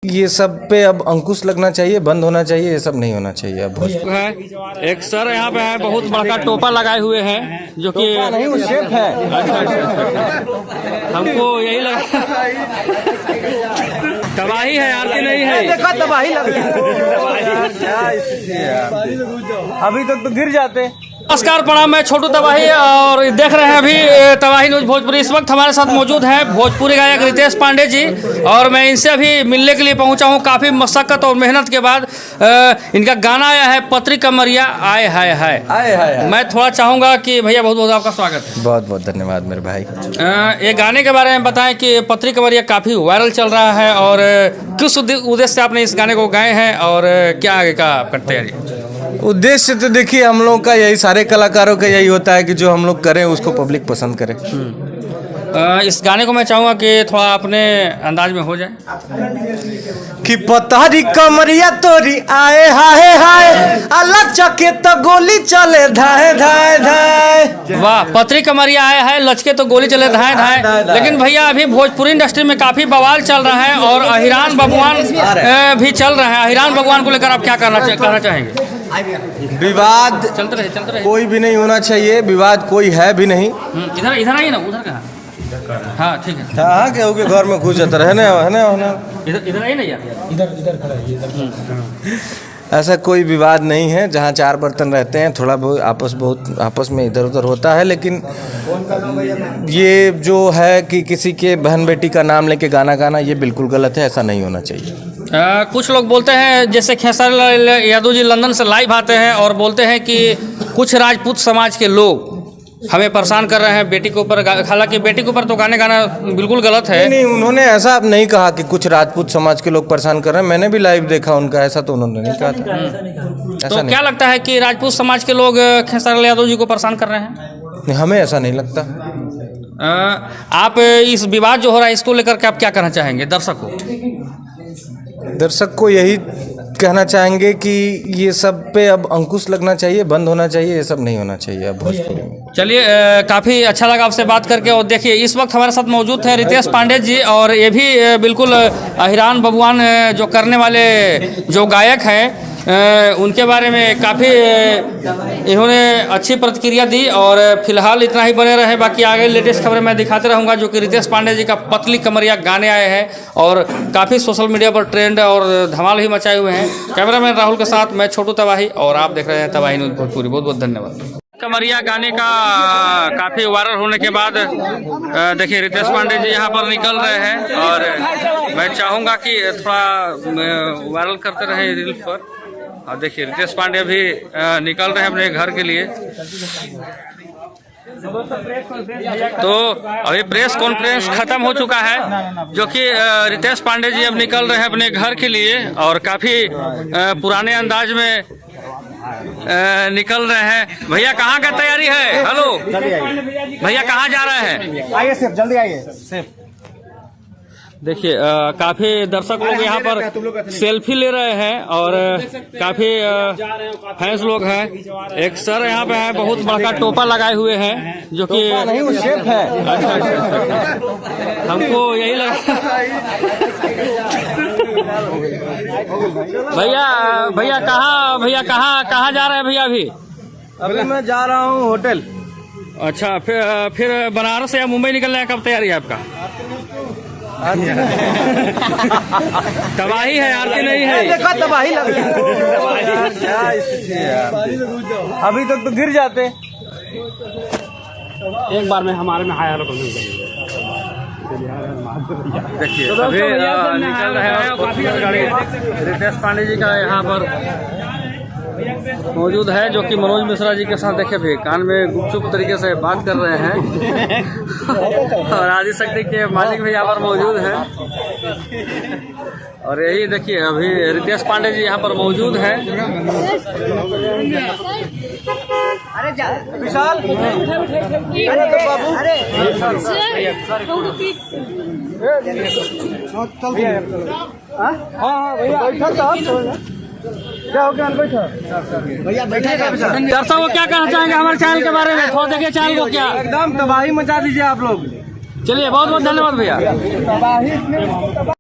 ये सब पे अब अंकुश लगना चाहिए, बंद होना चाहिए, ये सब नहीं होना चाहिए अब। है एक सर यहाँ पे है, बहुत बड़का टोपा लगाए हुए हैं, जो कि नहीं वो शेफ है। हमको यही लगा तबाही है यार कि नहीं है। देखा तबाही लग रही है, अभी तक तो गिर जाते। नमस्कार प्रणाम, मैं छोटू तबाही और देख रहे हैं अभी तबाही न्यूज भोजपुरी। इस वक्त हमारे साथ मौजूद है भोजपुरी गायक रितेश पांडे जी, और मैं इनसे अभी मिलने के लिए पहुंचा हूं। काफ़ी मशक्कत और मेहनत के बाद इनका गाना आया है पत्री कमरिया आए हाय हाय। मैं थोड़ा चाहूँगा कि भैया बहुत बहुत आपका स्वागत है। बहुत बहुत धन्यवाद मेरे भाई। ये गाने के बारे में बताएं कि पत्री कमरिया काफ़ी वायरल चल रहा है, और किस उद्देश्य से आपने इस गाने को गाए हैं और क्या आगे का आपका तैयारी? उद्देश्य तो देखिए हम लोग का यही, सारे कलाकारों का यही होता है कि जो हम लोग करें उसको पब्लिक पसंद करे। इस गाने को मैं चाहूँगा कि थोड़ा अपने अंदाज में हो जाए कि पतारी कमरिया तोरी आए हाय हाय, अलग चके तो गोली चले धाए धाए धाए। वाह, पत्री कमरिया आए है, लचके तो गोली चले धाए धाए। लेकिन भैया अभी भोजपुरी इंडस्ट्री में काफ़ी बवाल चल रहा है, और अहिरान भगवान भी चल रहा है। अहिरान भगवान को लेकर आप क्या कहना चाहेंगे? विवाद चलते रहे कोई भी नहीं होना चाहिए, विवाद कोई है भी नहीं। इधर आइए ना, उधर कहाँ? हाँ ठीक है। हाँ क्या हो गया, घर में घुस जाता है ना इधर आइए ना यार, इधर खड़ा है। ऐसा कोई विवाद नहीं है। जहाँ चार बर्तन रहते हैं थोड़ा बहुत आपस में इधर उधर होता है, लेकिन ये जो है कि किसी के बहन बेटी का नाम लेके गाना गाना ये बिल्कुल गलत है, ऐसा नहीं होना चाहिए। कुछ लोग बोलते हैं, जैसे खेसारी यादव जी लंदन से लाइव आते हैं और बोलते हैं कि कुछ राजपूत समाज के लोग हमें परेशान कर रहे हैं बेटी के ऊपर। हालांकि बेटी के ऊपर तो गाने गाना बिल्कुल गलत है। नहीं, उन्होंने ऐसा नहीं कहा कि कुछ राजपूत समाज के लोग परेशान कर रहे हैं। मैंने भी लाइव देखा उनका, ऐसा तो उन्होंने नहीं कहा था। तो क्या लगता है कि राजपूत समाज के लोग खेसारी यादव जी को परेशान कर रहे हैं? नहीं, हमें ऐसा नहीं लगता। आप इस विवाद जो हो रहा है इसको लेकर के आप क्या कहना चाहेंगे दर्शक को यही कहना चाहेंगे कि ये सब पे अब अंकुश लगना चाहिए, बंद होना चाहिए, ये सब नहीं होना चाहिए अब भोजपुरी में। चलिए, काफ़ी अच्छा लगा आपसे बात करके। और देखिए इस वक्त हमारे साथ मौजूद है रितेश पांडे जी, और ये भी बिल्कुल अहिरान भगवान जो करने वाले जो गायक हैं, उनके बारे में काफ़ी इन्होंने अच्छी प्रतिक्रिया दी। और फिलहाल इतना ही बने रहे, बाकी आगे लेटेस्ट खबरें मैं दिखाते रहूँगा, जो कि रितेश पांडे जी का पतली कमरिया गाने आए हैं और काफ़ी सोशल मीडिया पर ट्रेंड और धमाल ही मचाए हुए हैं। कैमरामैन राहुल के साथ मैं छोटू तबाही, और आप देख रहे हैं तबाही न्यूज़ भोजपुरी। बहुत बहुत धन्यवाद। कमरिया गाने का काफ़ी वायरल होने के बाद देखिए रितेश पांडे जी यहाँ पर निकल रहे हैं, और मैं चाहूँगा कि थोड़ा वायरल करते रहे रील्स पर। और देखिए रितेश पांडे भी निकल रहे हैं अपने घर के लिए। तो अभी प्रेस कॉन्फ्रेंस खत्म हो चुका है, जो कि रितेश पांडे जी अब निकल रहे हैं अपने घर के लिए, और काफ़ी पुराने अंदाज में निकल रहे हैं। भैया कहाँ का तैयारी है? हेलो भैया, कहाँ जा रहे हैं? आइए सेफ, जल्दी आइए सेफ। देखिए काफ़ी दर्शक लोग यहाँ पर सेल्फी ले रहे हैं, और काफ़ी फैंस लोग हैं। एक सर यहाँ पे है, बहुत बड़का टोपा लगाए हुए हैं, जो कि नहीं वो शेफ है। हमको यही लगा भैया कहाँ जा रहे हैं भैया? अभी मैं जा रहा हूँ होटल। अच्छा, फिर बनारस या मुंबई निकलने का कब तैयारी है आपका? तबाही है यार कि नहीं है? देखा तबाही लग रही है, अभी तक तो गिर जाते। एक बार में हमारे में हायर देखिए अभी निकल रहे हैं रितेश पांडे जी का यहाँ पर मौजूद है, जो कि मनोज मिश्रा जी के साथ देखिए भी कान में गुपचुप तरीके से बात कर रहे हैं। और आदि शक्ति के मालिक भी यहाँ पर मौजूद हैं, और यही देखिए अभी रितेश पांडे जी यहाँ पर मौजूद हैं। विशाल, बाबू, हाँ भैया, क्या हो गया? भैया बैठे। दर्शक को क्या कहना चाहेंगे हमारे चैनल के बारे में? थोड़ा देखिए चैनल को, क्या एकदम तबाही मचा दीजिए आप लोग। चलिए, बहुत बहुत धन्यवाद भैया।